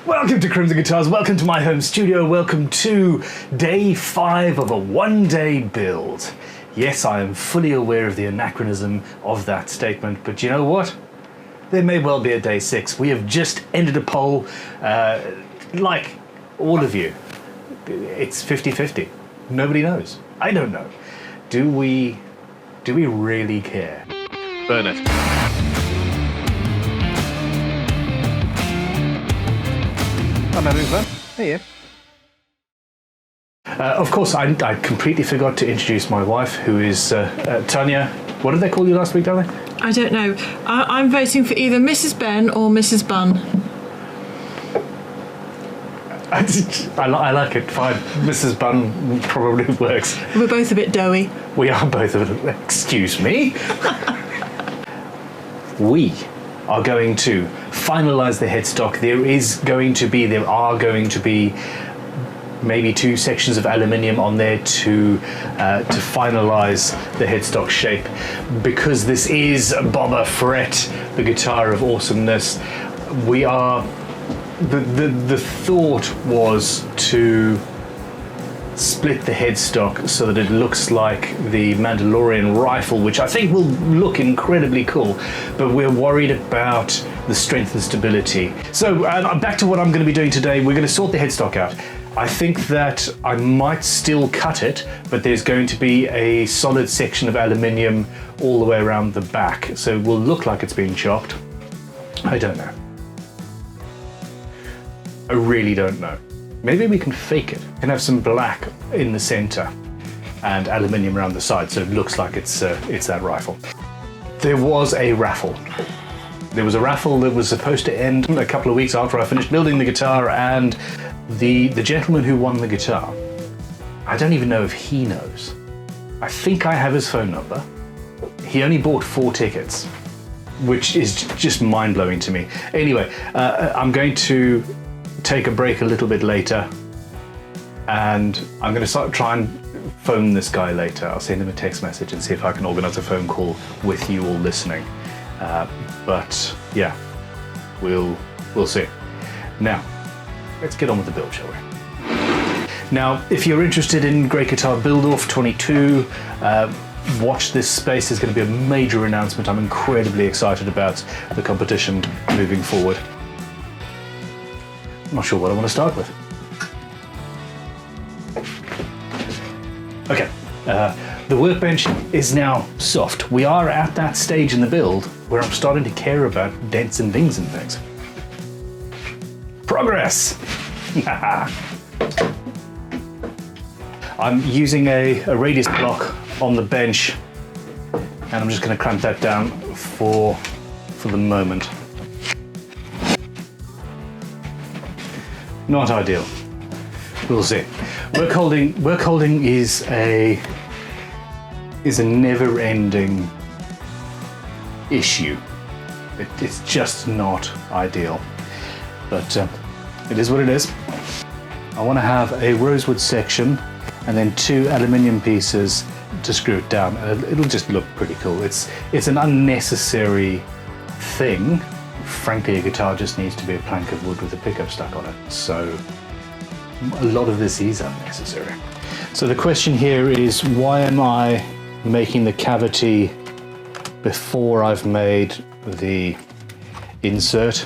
Welcome to Crimson Guitars, welcome to my home studio, welcome to day 5 of a one-day build. Yes, I am fully aware of the anachronism of that statement, but you know what? There may well be a day 6. We have just ended a poll, like all of you. It's 50-50. Nobody knows. I don't know. Do we really care? Burn it. I'm having fun. Hey, yeah. Of course, I completely forgot to introduce my wife, who is Tanya. What did they call you last week, darling? I don't know. I'm voting for either Mrs. Ben or Mrs. Bun. I like it. Fine. Mrs. Bun probably works. We're both a bit doughy. We are both a bit... Excuse me? We are going to finalise the headstock. There are going to be maybe 2 sections of aluminium on there to finalise the headstock shape. Because this is Boba Frett, the guitar of awesomeness, we are... The thought was to split the headstock so that it looks like the Mandalorian rifle, which I think will look incredibly cool, but we're worried about the strength and stability. So back to what I'm going to be doing today. We're going to sort the headstock out. I think that I might still cut it, but there's going to be a solid section of aluminium all the way around the back, so it will look like it's been chopped. I don't know. I really don't know. Maybe we can fake it. We can have some black in the center and aluminium around the side so it looks like it's that rifle. There was a raffle. There was a raffle that was supposed to end a couple of weeks after I finished building the guitar, and the gentleman who won the guitar, I don't even know if he knows. I think I have his phone number. He only bought 4 tickets, which is just mind-blowing to me. Anyway, I'm going to take a break a little bit later, and I'm going to try and phone this guy later. I'll send him a text message and see if I can organise a phone call with you all listening. But yeah, we'll see. Now, let's get on with the build, shall we? Now, if you're interested in Great Guitar Build-Off 22, watch this space. There's going to be a major announcement. I'm incredibly excited about the competition moving forward. I'm not sure what I want to start with. Okay, the workbench is now soft. We are at that stage in the build where I'm starting to care about dents and dings and things. Progress! I'm using a radius block on the bench, and I'm just going to clamp that down for the moment. Not ideal. We'll see. Workholding is a never-ending issue. It's just not ideal. But it is what it is. I want to have a rosewood section and then 2 aluminium pieces to screw it down, and it'll just look pretty cool. It's an unnecessary thing. Frankly, a guitar just needs to be a plank of wood with a pickup stuck on it, so a lot of this is unnecessary. So the question here is, why am I making the cavity before I've made the insert?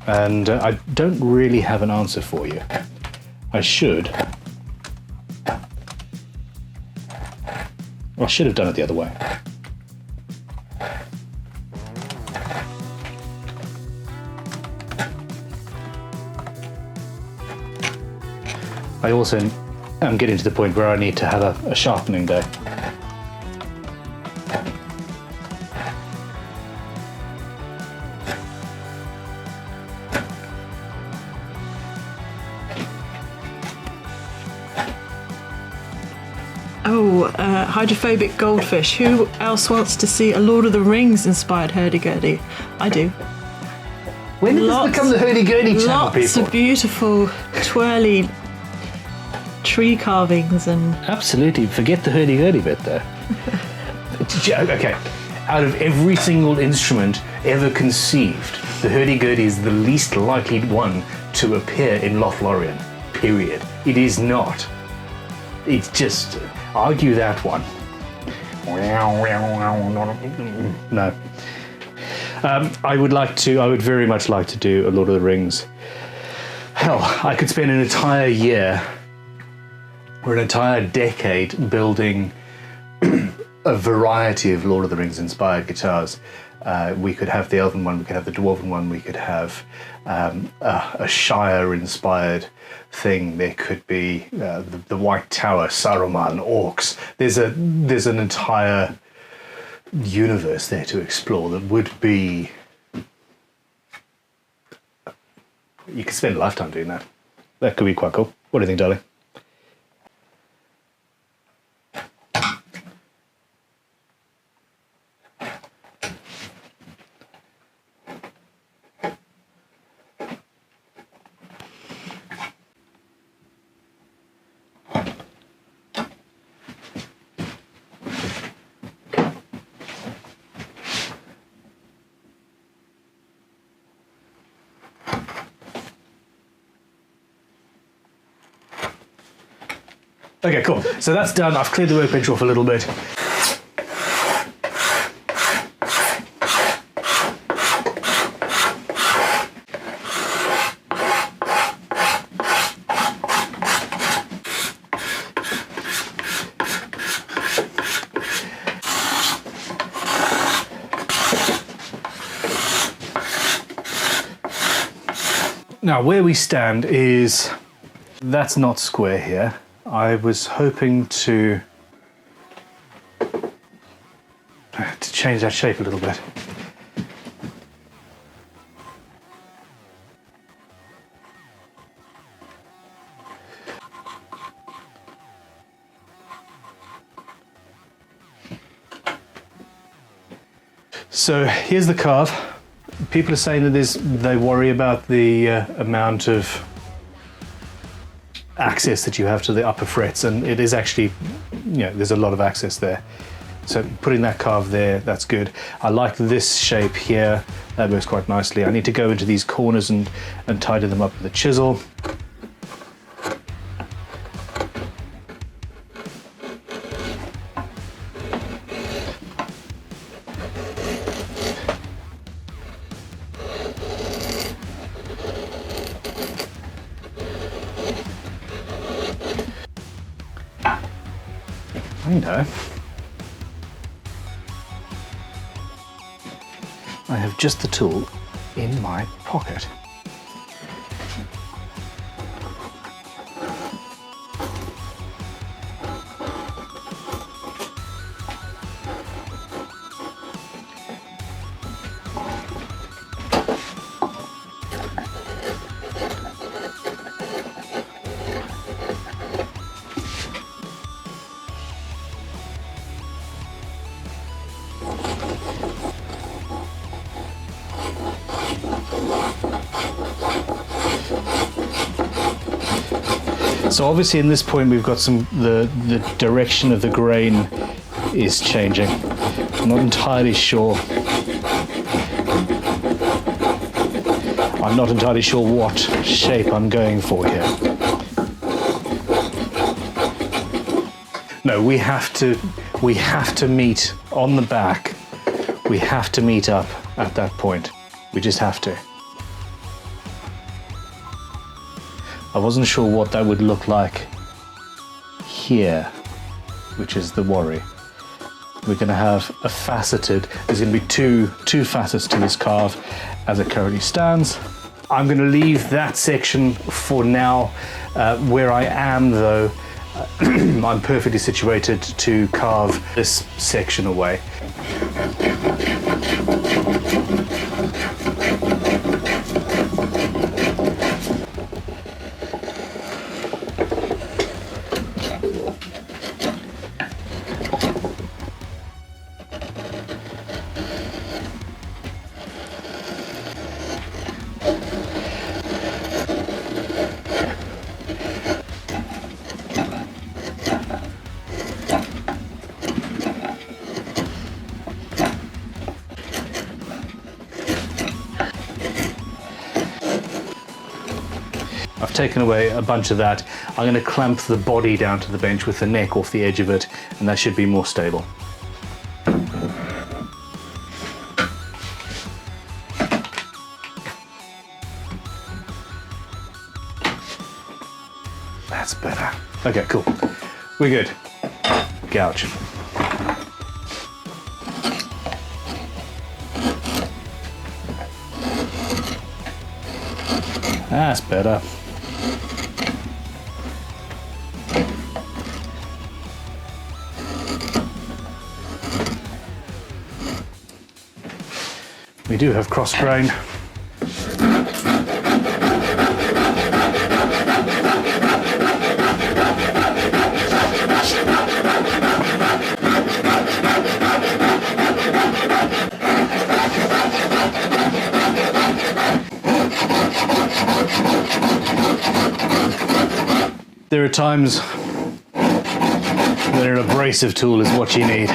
And I don't really have an answer for you. I should have done it the other way. I also am getting to the point where I need to have a sharpening day. Oh, hydrophobic goldfish. Who else wants to see a Lord of the Rings inspired hurdy-gurdy? I do. When did this become the hurdy-gurdy channel, people? Lots of beautiful, twirly tree carvings and... Absolutely, forget the hurdy-gurdy bit there. Okay, out of every single instrument ever conceived, The hurdy-gurdy is the least likely one to appear in Lothlorien, period. It is not. It's just, argue that one. No. I would very much like to do a Lord of the Rings. Hell, I could spend an entire year or an entire decade building a variety of Lord of the Rings inspired guitars. We could have the elven one, we could have the dwarven one, we could have a Shire inspired thing. There could be the White Tower, Saruman, orcs. There's an entire universe there to explore that would be... You could spend a lifetime doing that. That could be quite cool. What do you think, darling? Okay, cool. So that's done. I've cleared the workbench off a little bit. Now, where we stand is, that's not square here. I was hoping to change that shape a little bit. So here's the carve. People are saying that they worry about the amount of access that you have to the upper frets, and it is actually, there's a lot of access there. So putting that carve there, that's good. I like this shape here. That works quite nicely. I need to go into these corners and tidy them up with a chisel. I have just the tool in my pocket. So obviously in this point we've got the direction of the grain is changing. I'm not entirely sure. I'm not entirely sure what shape I'm going for here. No, we have to meet on the back. We have to meet up at that point. We just have to. I wasn't sure what that would look like here, which is the worry. We're going to have a faceted, there's going to be two facets to this carve as it currently stands. I'm going to leave that section for now. Where I am though, I'm perfectly situated to carve this section away. I've taken away a bunch of that. I'm going to clamp the body down to the bench with the neck off the edge of it, and that should be more stable. That's better. Okay, cool. We're good. Gouge. That's better. We do have cross grain. There are times when an abrasive tool is what you need.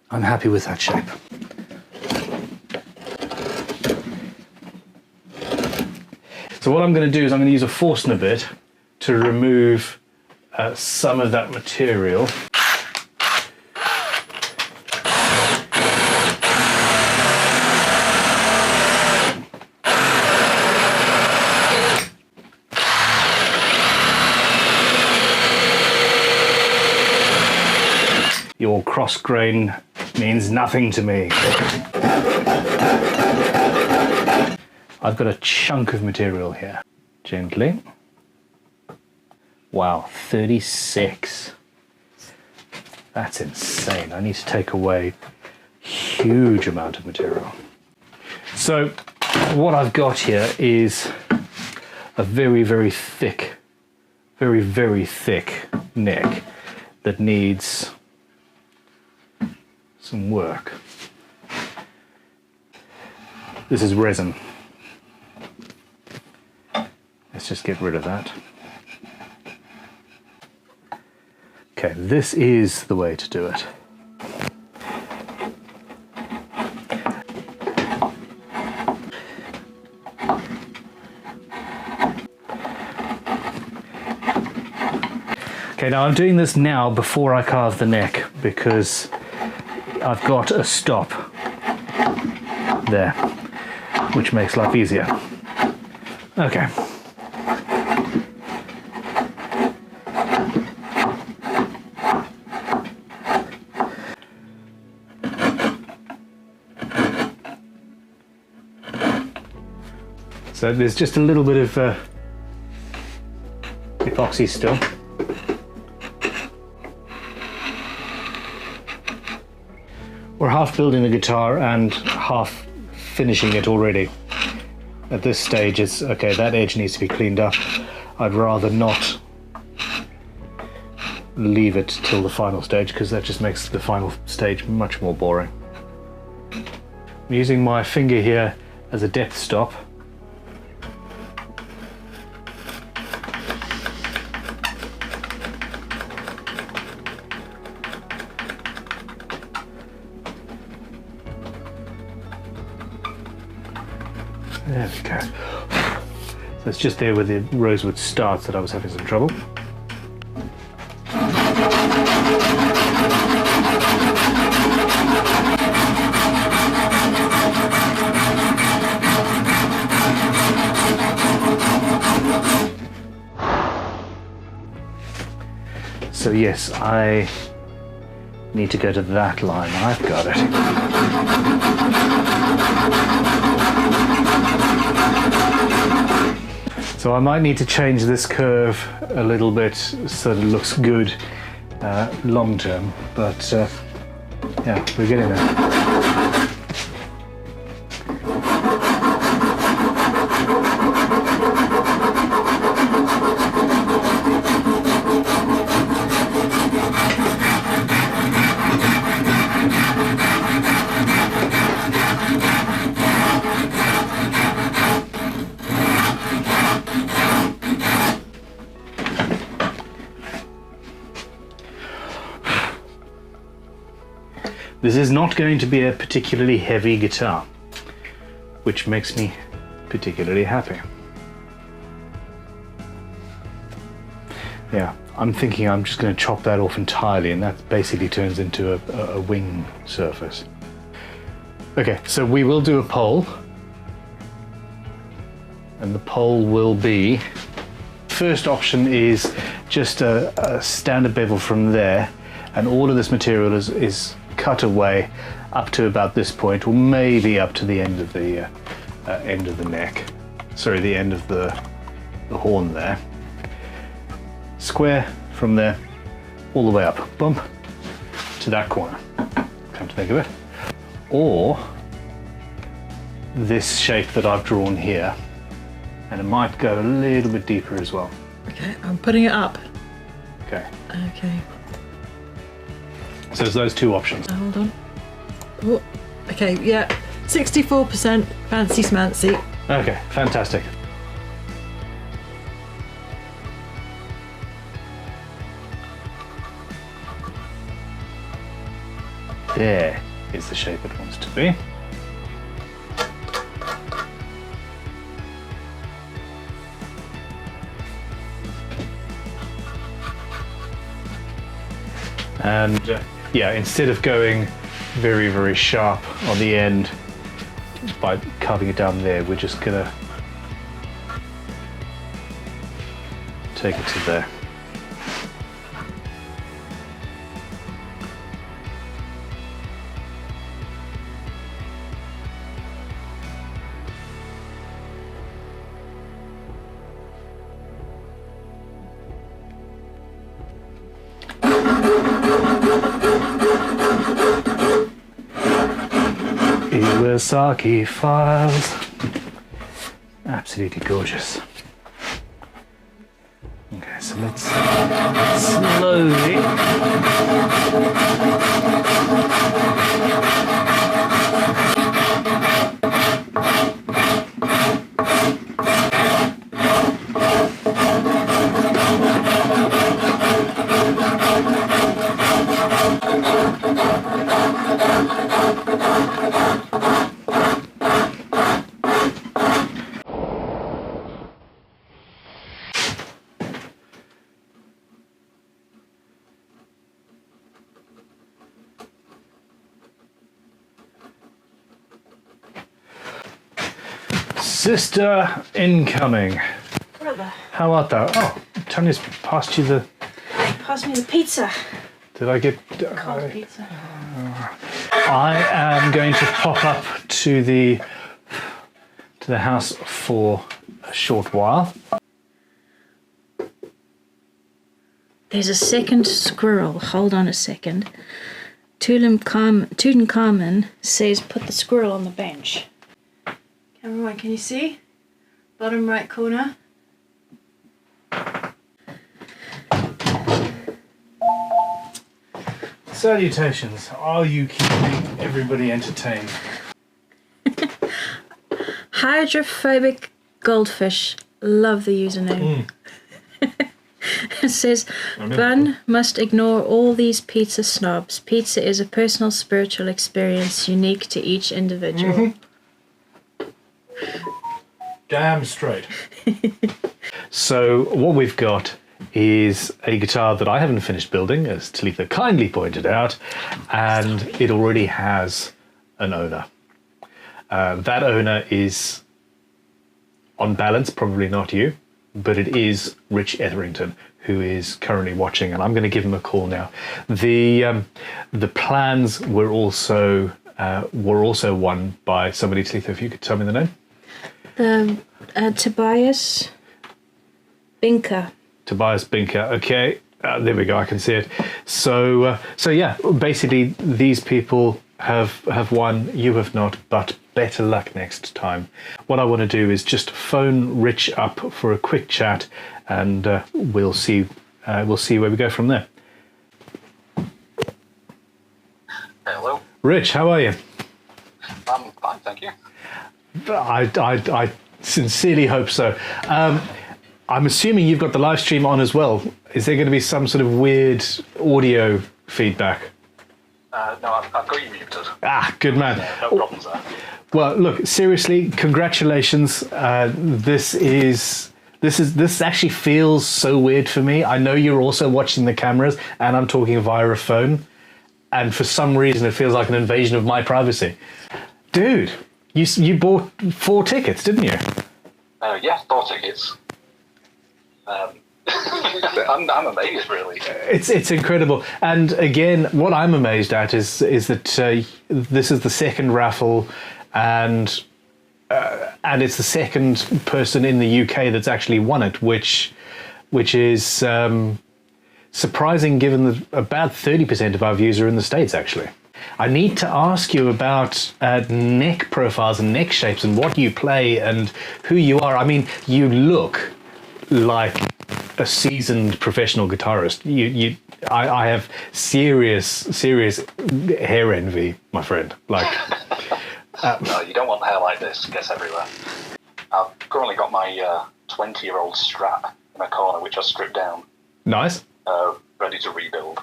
I'm happy with that shape. So what I'm going to do is I'm going to use a Forstner bit to remove some of that material. Your cross grain means nothing to me. I've got a chunk of material here. Gently. Wow, 36. That's insane. I need to take away a huge amount of material. So what I've got here is a very, very thick neck that needs some work. This is resin. Let's just get rid of that. Okay, this is the way to do it. Okay, now I'm doing this now before I carve the neck because I've got a stop there, which makes life easier. Okay. So there's just a little bit of epoxy still. We're half building the guitar and half finishing it already. At this stage it's okay, that edge needs to be cleaned up. I'd rather not leave it till the final stage because that just makes the final stage much more boring. I'm using my finger here as a depth stop. There we go. So it's just there where the rosewood starts that I was having some trouble. So yes, I need to go to that line. I've got it. So I might need to change this curve a little bit so that it looks good long term, but yeah, we're getting there. This is not going to be a particularly heavy guitar, which makes me particularly happy. Yeah, I'm thinking I'm just going to chop that off entirely, and that basically turns into a wing surface. Okay, so we will do a pole, and the pole will be, first option is just a standard bevel from there, and all of this material is cut away up to about this point, or maybe up to the end of the neck. Sorry, the end of the horn there. Square from there, all the way up, bump, to that corner, come to think of it. Or this shape that I've drawn here, and it might go a little bit deeper as well. Okay, I'm putting it up. Okay. Okay. So there's those two options. Hold on. Oh, okay, yeah. 64% fancy smancy. Okay, fantastic. There is the shape it wants to be. And yeah, instead of going very, very sharp on the end by carving it down there, we're just gonna take it to there. Iwasaki files. Absolutely gorgeous. Okay, so let's slowly Sister incoming. Brother, How art thou? Oh, Tanya's passed you the. pass me the pizza. Did I get? Cold pizza. I am going to pop up to the house for a short while. There's a second squirrel. Hold on a second. Tutankhamun says put the squirrel on the bench. Cameraman, can you see? Bottom right corner. Salutations. Are you keeping everybody entertained? Hydrophobic goldfish. Love the username. It says, Bun must ignore all these pizza snobs. Pizza is a personal spiritual experience unique to each individual. Damn straight. So what we've got is a guitar that I haven't finished building, as Talitha kindly pointed out, and it already has an owner. That owner is, on balance, probably not you, but it is Rich Etherington, who is currently watching, and I'm going to give him a call now. The plans were also won by somebody. Talitha, if you could tell me the name. Tobias Binker. Tobias Binker. Okay, there we go. I can see it. So yeah, basically these people have won. You have not, but better luck next time. What I want to do is just phone Rich up for a quick chat, and we'll see where we go from there. Hello. Rich, how are you? I'm fine, thank you. I sincerely hope so. I'm assuming you've got the live stream on as well. Is there going to be some sort of weird audio feedback? No, I've got you muted. Ah, good man. No problems there. Well, look, seriously, congratulations. This actually feels so weird for me. I know you're also watching the cameras, and I'm talking via a phone, and for some reason it feels like an invasion of my privacy. Dude, you bought 4 tickets, didn't you? Yeah, 4 tickets. I'm amazed, really. It's incredible, and again, what I'm amazed at is that this is the second raffle, and it's the second person in the UK that's actually won it, which is surprising, given that about 30% of our views are in the States. Actually, I need to ask you about neck profiles and neck shapes and what you play and who you are. I mean, you look like a seasoned professional guitarist. I have serious hair envy, my friend. Like, No, you don't want hair like this. It gets everywhere. I've currently got my 20-year-old Strat in a corner, which I stripped down. nice. Ready to rebuild.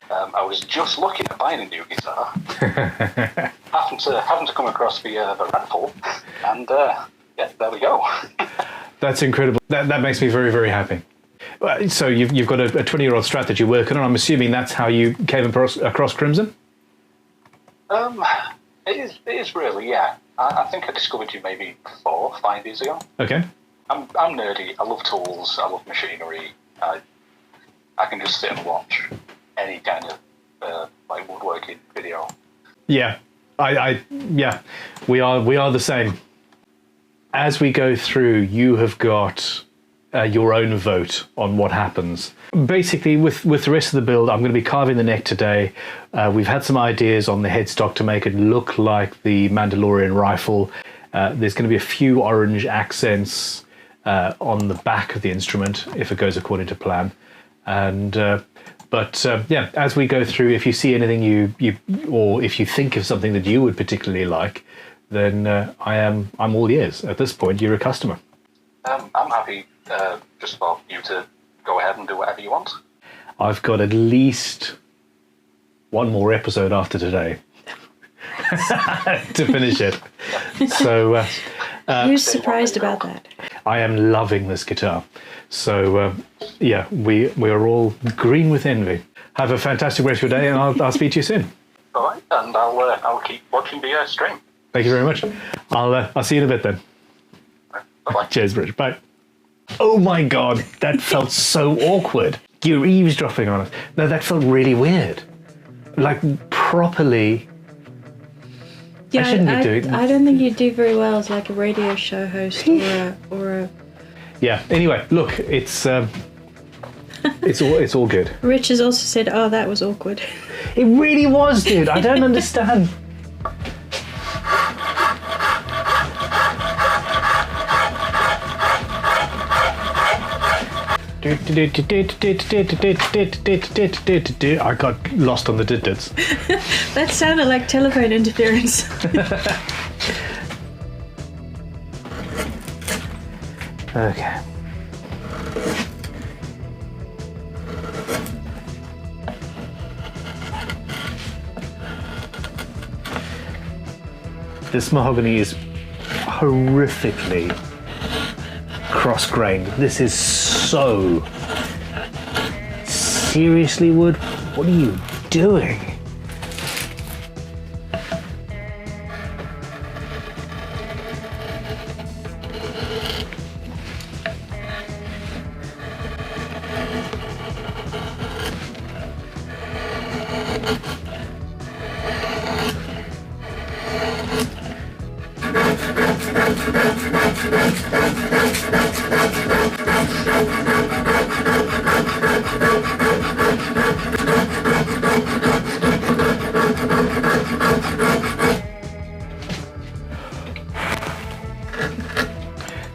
I was just looking at buying a new guitar. happened to come across the Raffle, and yeah, there we go. That's incredible. That makes me very, very happy. So you've got a 20-year-old Strat that you're working on. I'm assuming that's how you came across Crimson? It is really, yeah. I think I discovered you maybe 4 or 5 years ago. Okay. I'm nerdy. I love tools. I love machinery. I can just sit and watch any kind of like woodworking video. Yeah, yeah, we are the same. As we go through, you have got your own vote on what happens. Basically, with the rest of the build, I'm going to be carving the neck today. We've had some ideas on the headstock to make it look like the Mandalorian rifle. There's going to be a few orange accents on the back of the instrument if it goes according to plan. And yeah, as we go through, if you see anything you or if you think of something that you would particularly like, then I'm all ears. At this point, you're a customer. I'm happy just for you to go ahead and do whatever you want. I've got at least one more episode after today to finish it. So Who's surprised about that? I am loving this guitar. So yeah, we are all green with envy. Have a fantastic rest of your day, and I'll speak to you soon. All right, and I'll keep watching the stream. Thank you very much. I'll see you in a bit then. Bye-bye. Cheers, Rich. Bye. Oh my God, that felt so awkward. You're eavesdropping on us. No, that felt really weird. Like, properly. Yeah, I shouldn't be doing. I don't think you do very well as like a radio show host or a. Yeah. Anyway, look, it's all good. Rich has also said, "Oh, that was awkward." It really was, dude. I don't understand. I got lost on the did-dits. That sounded like telephone interference. Okay. This mahogany is horrifically cross-grained. This is so... Seriously, Wood? What are you doing?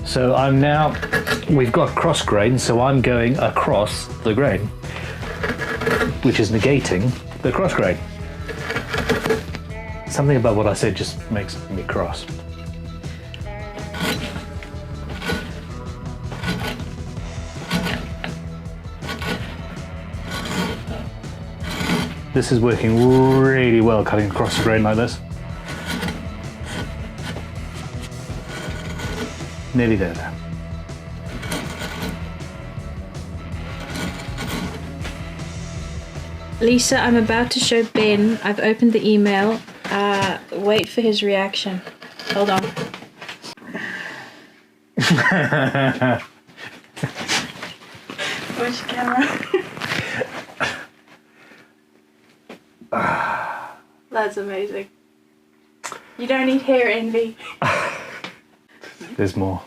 So I'm now, we've got cross grain, so I'm going across the grain, which is negating the cross grain. Something about what I said just makes me cross. This is working really well, cutting across the grain like this. Nearly there now. Lisa, I'm about to show Ben. I've opened the email. Wait for his reaction. Hold on. Which camera? That's amazing. You don't need hair envy. There's more.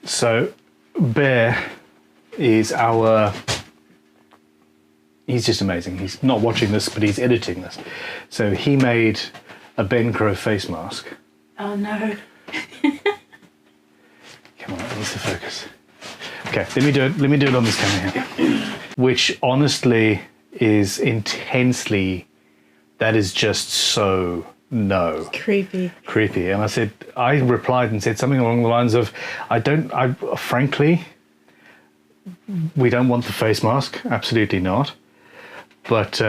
So, Bear is our... He's just amazing. He's not watching this, but he's editing this. So he made a Ben Crow face mask. Oh no. Come on, it needs to focus. Okay, let me do it. Let me do it on this camera here. Which honestly is intensely. That is just so no. Creepy. Creepy. And I replied and said something along the lines of, frankly, we don't want the face mask. Absolutely not. But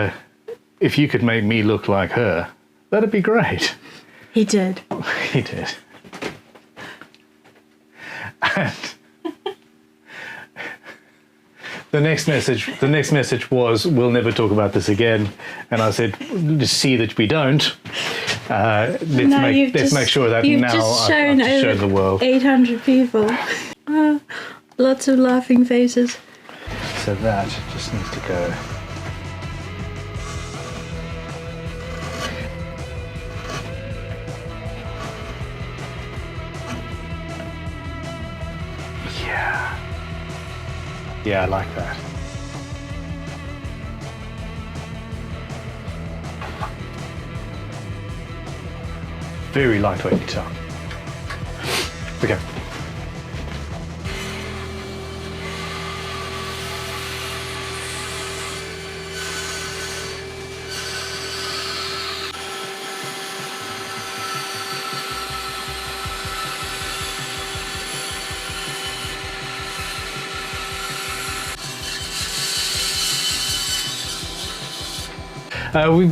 if you could make me look like her, that'd be great. He did. He did. And the next message was, "We'll never talk about this again." And I said, "To see that we don't. Let's make sure that now I've shown the world." 800 people. Lots of laughing faces. So that just needs to go. Yeah, I like that. Very lightweight guitar. Okay.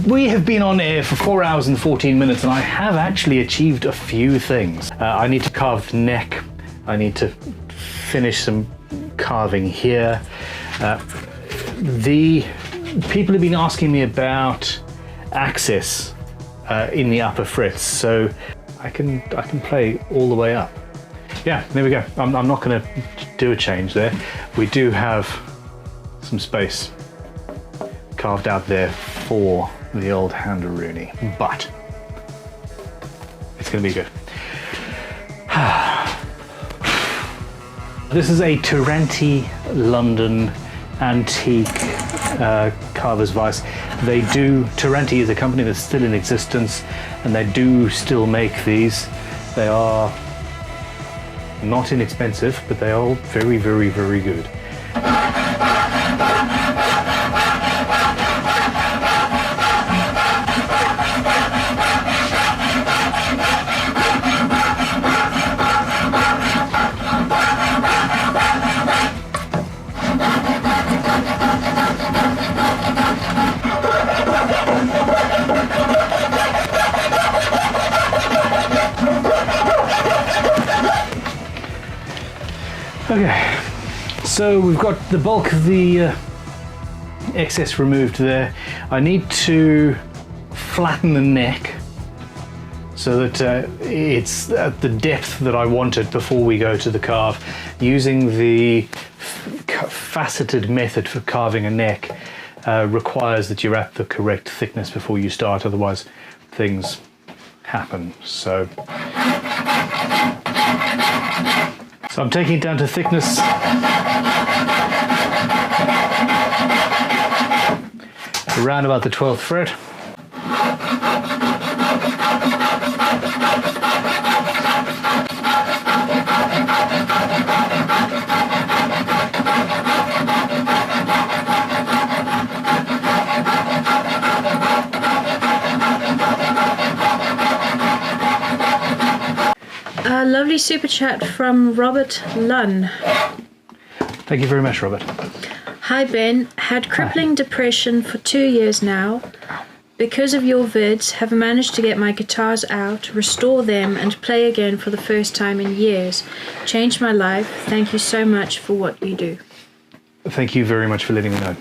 We have been on air for 4 hours and 14 minutes, and I have actually achieved a few things. I need to carve the neck. I need to finish some carving here. The people have been asking me about access in the upper frets, so I can play all the way up. Yeah, there we go. I'm not going to do a change there. We do have some space carved out there for the old Handaroony, but it's going to be good. This is a Taranti London antique carver's vice. Taranti is a company that's still in existence, and they do still make these. They are not inexpensive, but they are very, very, very good. Okay, so we've got the bulk of the excess removed there. I need to flatten the neck so that it's at the depth that I want it before we go to the carve. Using the faceted method for carving a neck requires that you're at the correct thickness before you start, otherwise things happen. So I'm taking it down to thickness. Around about the 12th fret. A lovely super chat from Robert Lunn. Thank you very much, Robert. Hi Ben, had crippling depression for 2 years now. Because of your vids, have managed to get my guitars out, restore them, and play again for the first time in years. Changed my life. Thank you so much for what you do. Thank you very much for letting me know.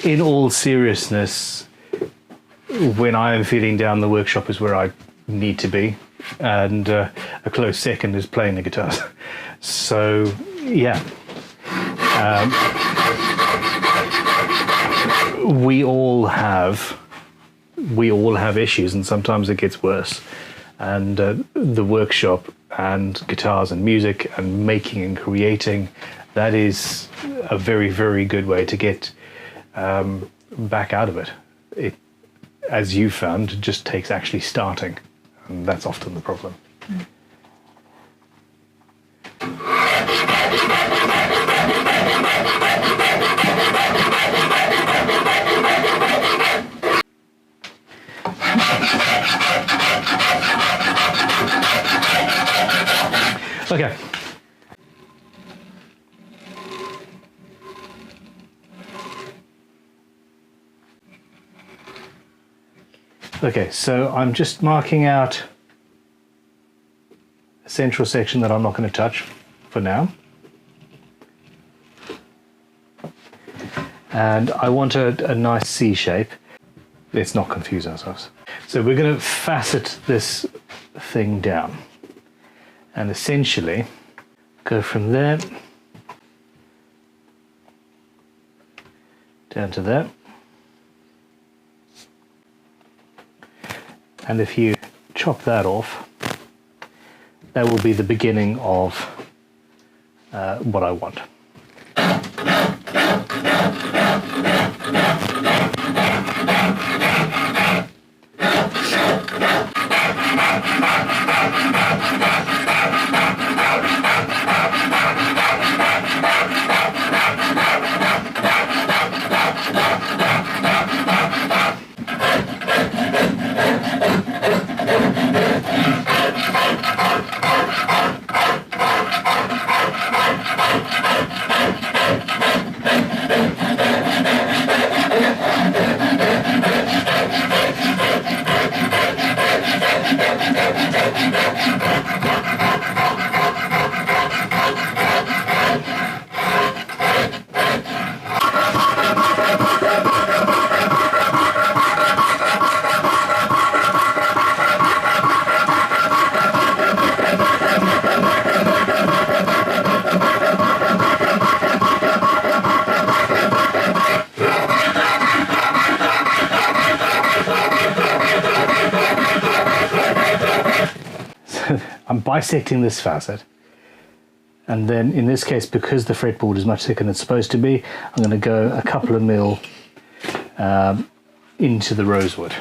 In all seriousness, when I am feeling down, the workshop is where I need to be, and a close second is playing the guitars. So, yeah. We all have issues, and sometimes it gets worse. And the workshop and guitars and music and making and creating, that is a very, very good way to get back out of it. It, as you found, just takes actually starting, and that's often the problem. Okay. Okay, so I'm just marking out a central section that I'm not going to touch for now. And I want a nice C shape. Let's not confuse ourselves. So we're going to facet this thing down. And essentially go from there down to there. And if you chop that off, that will be the beginning of what I want. I'm bisecting this facet, and then in this case, because the fretboard is much thicker than it's supposed to be, I'm going to go a couple of mil into the rosewood.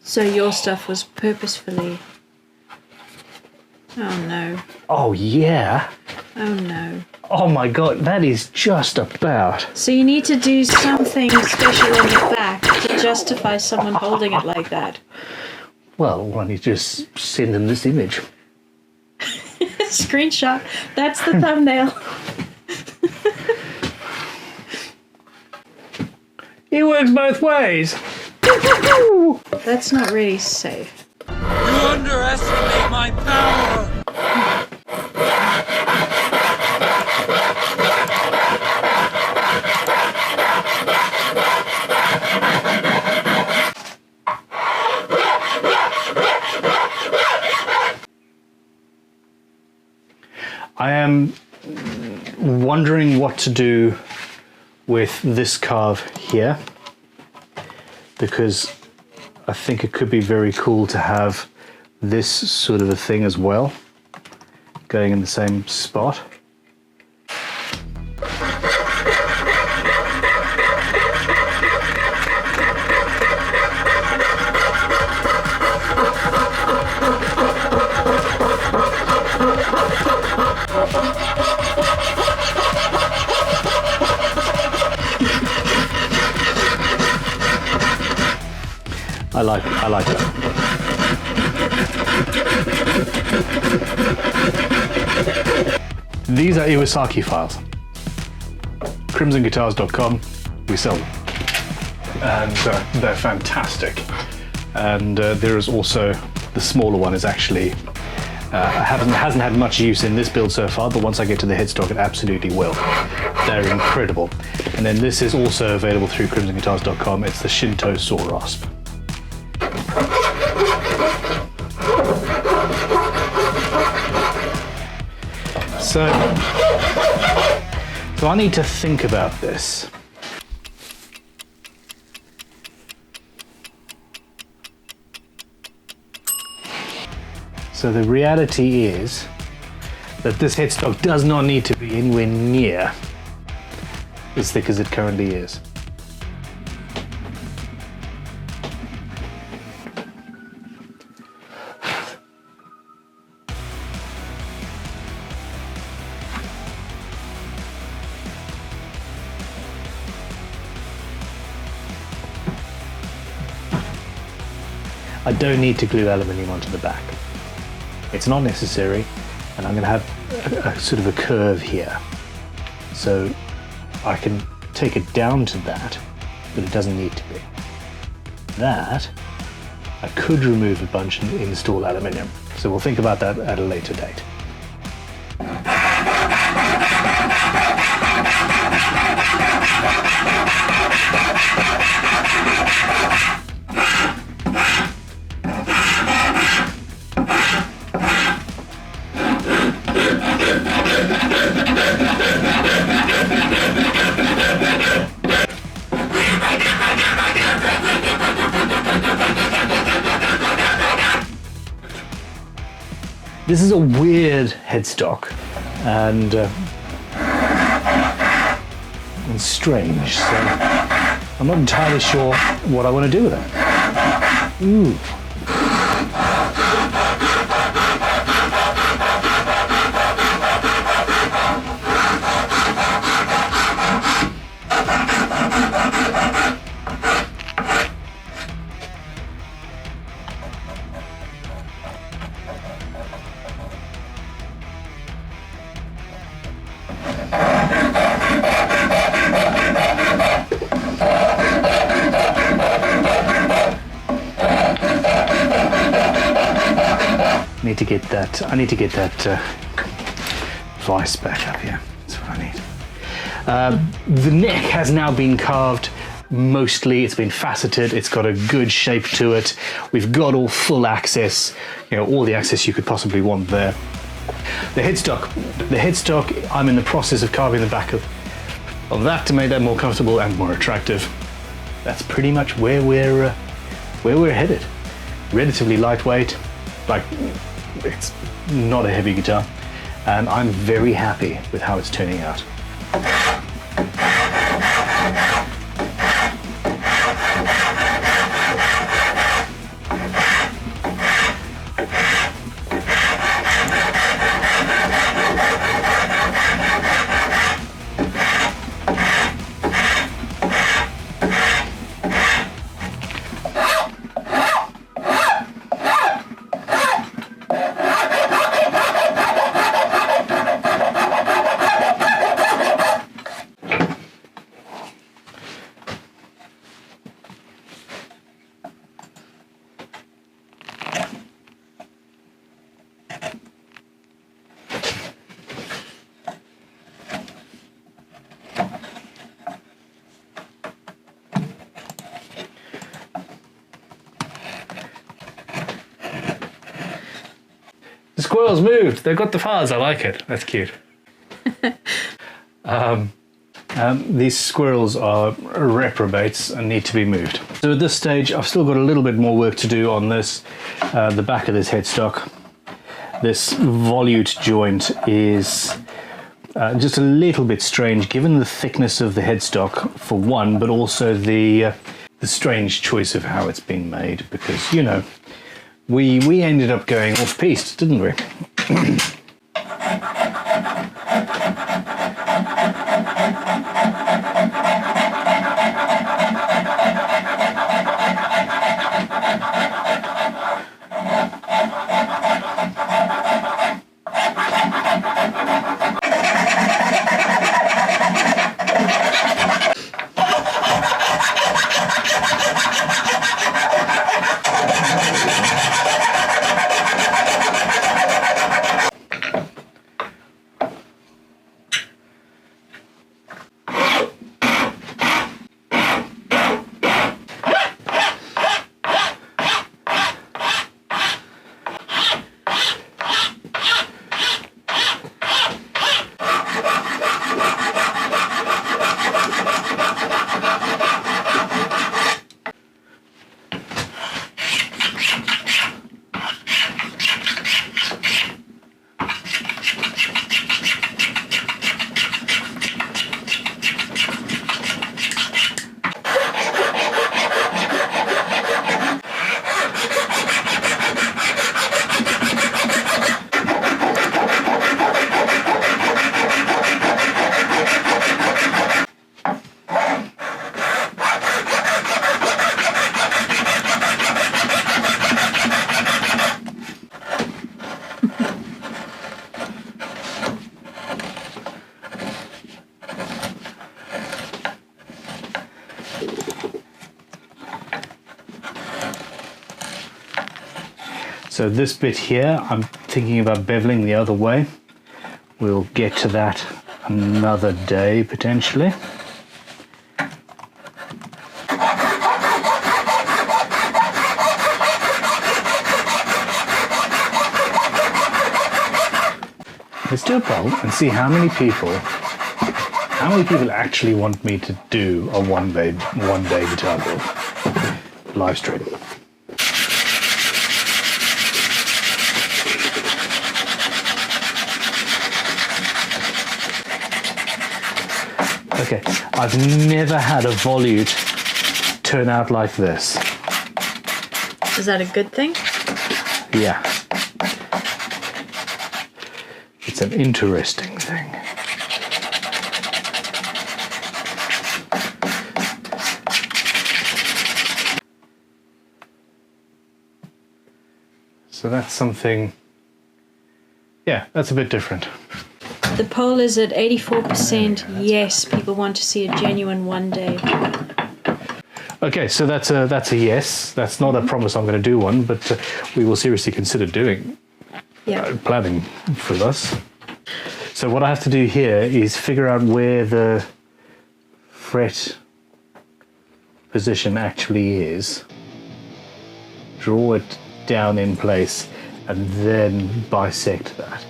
So your stuff was purposefully... Oh no. Oh yeah. Oh no. Oh my god, that is just about. So you need to do something special on the back to justify someone holding it like that. Well, why don't you just send them this image? Screenshot. That's the thumbnail. It works both ways. That's not really safe. You underestimate my power! I am wondering what to do with this carve here, because I think it could be very cool to have this sort of a thing as well, going in the same spot. I like that. These are Iwasaki files. crimsonguitars.com, we sell them. And they're fantastic. And there is also, the smaller one is actually, hasn't had much use in this build so far, but once I get to the headstock it absolutely will. They're incredible. And then this is also available through crimsonguitars.com. It's the Shinto saw rasp. So I need to think about this. So the reality is that this headstock does not need to be anywhere near as thick as it currently is. I don't need to glue aluminium onto the back. It's not necessary, and I'm going to have a sort of a curve here. So I can take it down to that, but it doesn't need to be. That, I could remove a bunch and install aluminium. So we'll think about that at a later date. This is a weird headstock and strange, so I'm not entirely sure what I want to do with it. Ooh. I need to get that vice back up here. That's what I need. The neck has now been carved mostly. It's been faceted. It's got a good shape to it. We've got all full access, all the access you could possibly want there. The headstock, I'm in the process of carving the back of that to make that more comfortable and more attractive. That's pretty much where we're headed. Relatively lightweight, it's not a heavy guitar, and I'm very happy with how it's turning out. The squirrels moved. They've got the files. I like it. That's cute. These squirrels are reprobates and need to be moved. So at this stage, I've still got a little bit more work to do on this. The back of this headstock. This volute joint is just a little bit strange, given the thickness of the headstock, for one, but also the strange choice of how it's been made, because, we ended up going off-piste, didn't we? So this bit here, I'm thinking about beveling the other way. We'll get to that another day, potentially. Let's do a poll and see how many people actually want me to do a one day guitar build live stream. Okay, I've never had a volute turn out like this. Is that a good thing? Yeah. It's an interesting thing. So that's something, yeah, that's a bit different. The poll is at 84% yes, people want to see a genuine one day. Okay, so that's a yes. That's not a promise I'm going to do one, but we will seriously consider doing, planning for this. So what I have to do here is figure out where the fret position actually is, draw it down in place, and then bisect that.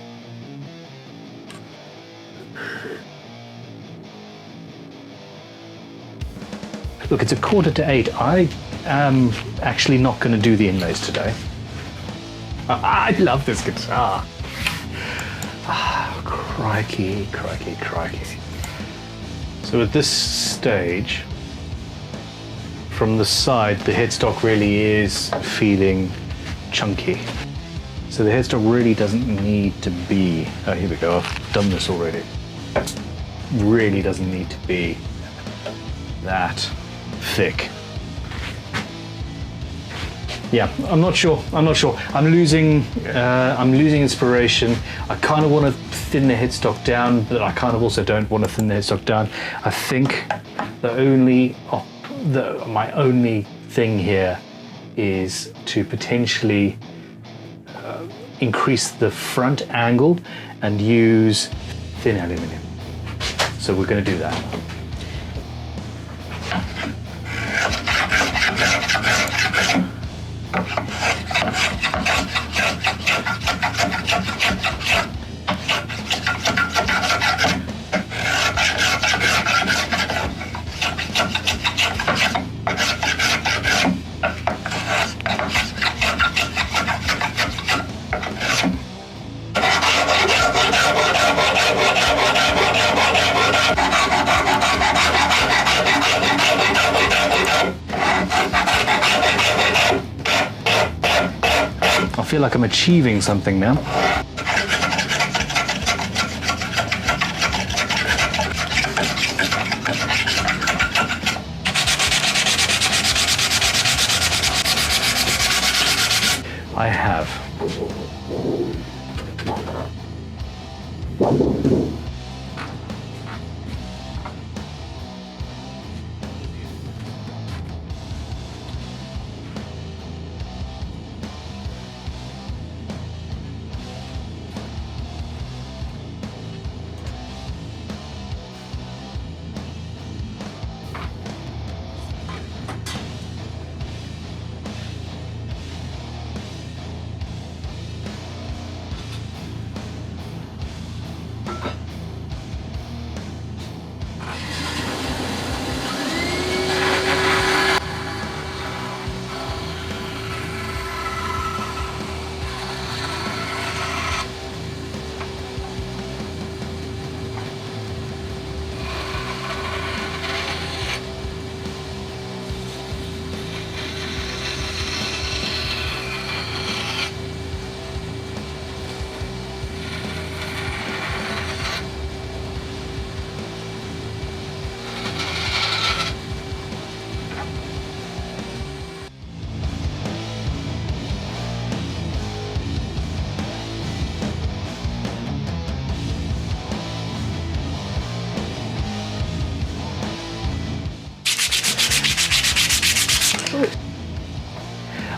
Look, it's 7:45. I am actually not going to do the inlays today. I love this guitar. Crikey, crikey, crikey. So at this stage, from the side, the headstock really is feeling chunky. So the headstock really doesn't need to be, oh, here we go, I've done this already. Really doesn't need to be that thick. Yeah, I'm not sure. I'm losing inspiration. I kind of want to thin the headstock down, but I kind of also don't want to thin the headstock down. I think my only thing here is to potentially increase the front angle and use thin aluminium. So we're going to do that. I feel like I'm achieving something now. I have.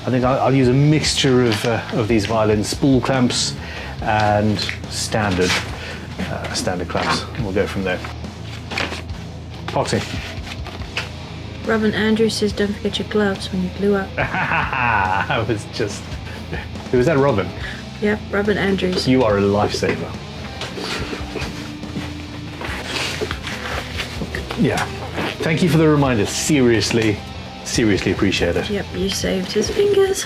I think I'll use a mixture of these violin spool clamps and standard clamps. And we'll go from there. Foxy. Robin Andrews says don't forget your gloves when you glue up. I was just... Who was that, Robin? Yep, Robin Andrews. You are a lifesaver. Yeah. Thank you for the reminder. Seriously appreciate it. Yep, you saved his fingers.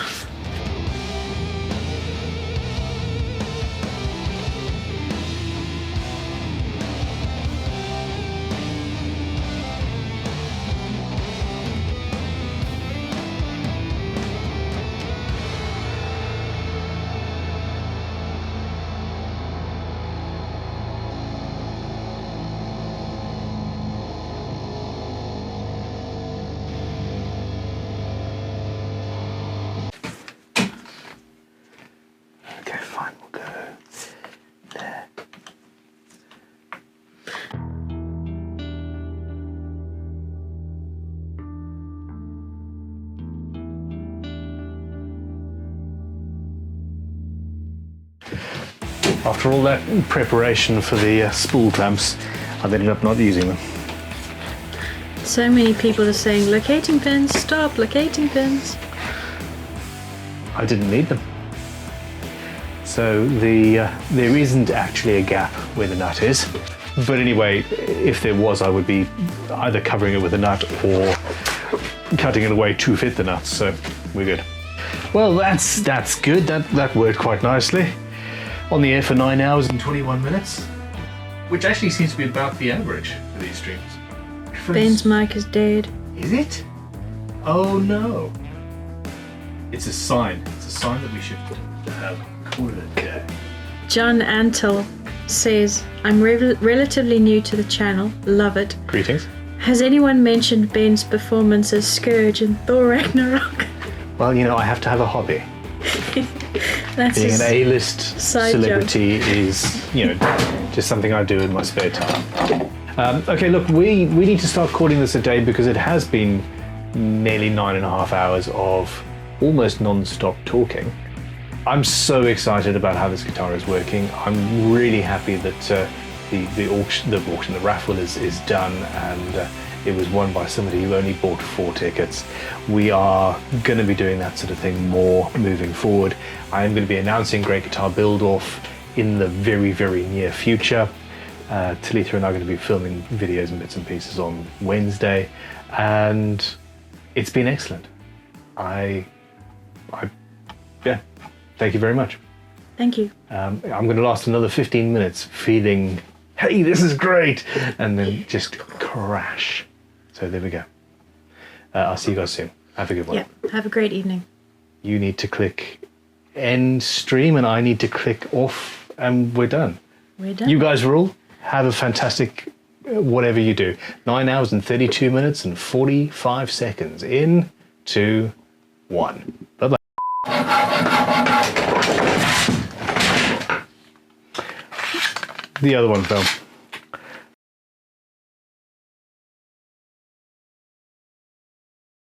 Okay, fine, we'll go there. After all that preparation for the spool clamps, I've ended up not using them. So many people are saying locating pins, stop locating pins. I didn't need them. So there isn't actually a gap where the nut is. But anyway, if there was, I would be either covering it with a nut or cutting it away to fit the nuts. So we're good. Well, that's good. That worked quite nicely. On the air for 9 hours and 21 minutes, which actually seems to be about the average for these streams. Ben's mic is dead. Is it? Oh no. It's a sign. It's a sign that we should call it a day. John Antle says, I'm relatively new to the channel. Love it. Greetings. Has anyone mentioned Ben's performance as Scourge in Thor Ragnarok? Well, I have to have a hobby. That's Being his an A-list side celebrity is, just something I do in my spare time. Okay, look, we need to start calling this a day because it has been nearly 9.5 hours of almost non-stop talking. I'm so excited about how this guitar is working. I'm really happy that the raffle is done, and it was won by somebody who only bought 4 tickets. We are going to be doing that sort of thing more moving forward. I am going to be announcing Great Guitar Build-Off in the very, very near future. Talitha and I are going to be filming videos and bits and pieces on Wednesday, and it's been excellent. Yeah, thank you very much. Thank you. I'm going to last another 15 minutes feeling, hey, this is great, and then just crash. So there we go. I'll see you guys soon. Have a good one. Yep, have a great evening. You need to click end stream, and I need to click off, and we're done. We're done. You guys rule. Have a fantastic whatever you do. 9 hours and 32 minutes and 45 seconds. In, 2, 1. Bye-bye. The other one fell.